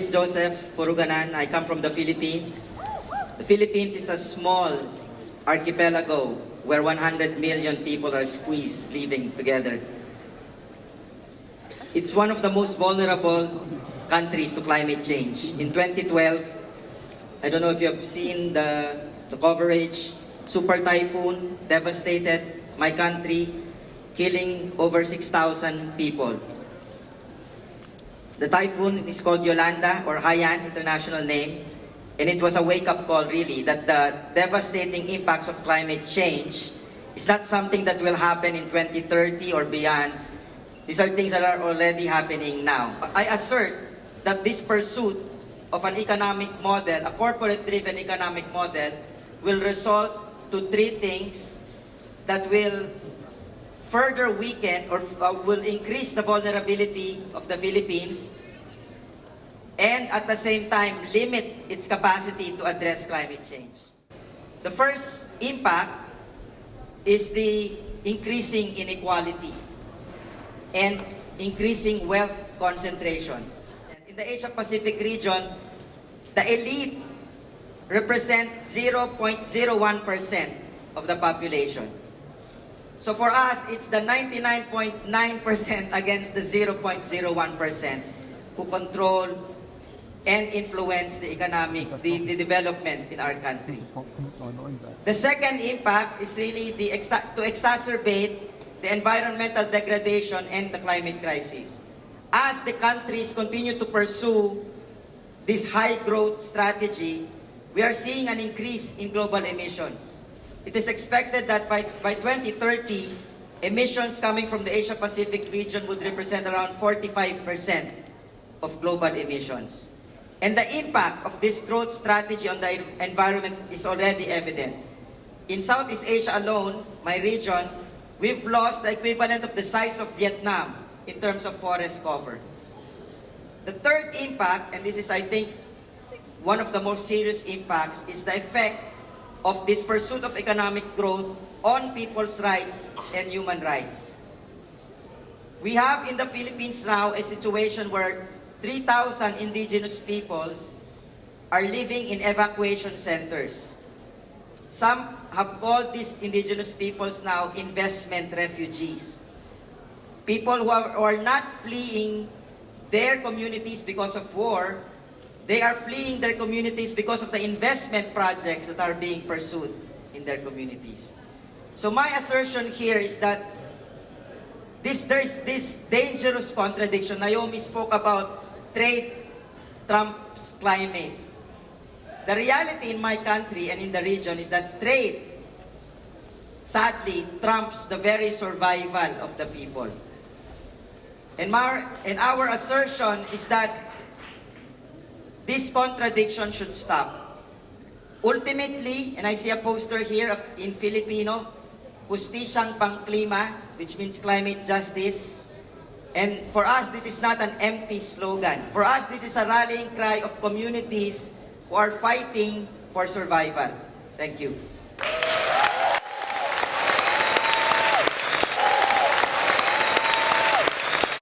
is Joseph Purugganan. I come from the Philippines. The Philippines is a small archipelago where 100 million people are squeezed living together. It's one of the most vulnerable countries to climate change. In 2012, I don't know if you have seen the coverage, super typhoon devastated my country, killing over 6,000 people. The typhoon is called Yolanda, or Haiyan, international name, and it was a wake-up call really that the devastating impacts of climate change is not something that will happen in 2030 or beyond. These are things that are already happening now. I assert that this pursuit of an economic model, a corporate-driven economic model, will result to three things that will further weaken or will increase the vulnerability of the Philippines and at the same time limit its capacity to address climate change. The first impact is the increasing inequality and increasing wealth concentration. In the Asia-Pacific region, the elite represent 0.01% of the population. So for us, it's the 99.9% against the 0.01% who control and influence the the development in our country. The second impact is really to exacerbate the environmental degradation and the climate crisis. As the countries continue to pursue this high growth strategy, we are seeing an increase in global emissions. It is expected that by 2030, emissions coming from the Asia-Pacific region would represent around 45% of global emissions. And the impact of this growth strategy on the environment is already evident. In Southeast Asia alone, my region, we've lost the equivalent of the size of Vietnam in terms of forest cover. The third impact, and this is, I think, one of the most serious impacts, is the effect of this pursuit of economic growth on people's rights and human rights. We have in the Philippines now a situation where 3,000 indigenous peoples are living in evacuation centers. Some have called these indigenous peoples now investment refugees. People who are not fleeing their communities because of war, they are fleeing their communities because of the investment projects that are being pursued in their communities. So my assertion here is that there's this dangerous contradiction. Naomi spoke about trade trumps climate. The reality in my country and in the region is that trade, sadly, trumps the very survival of the people. And our assertion is that this contradiction should stop. Ultimately, and I see a poster here in Filipino, Justisyang Pangklima, which means climate justice. And for us, this is not an empty slogan. For us, this is a rallying cry of communities who are fighting for survival. Thank you.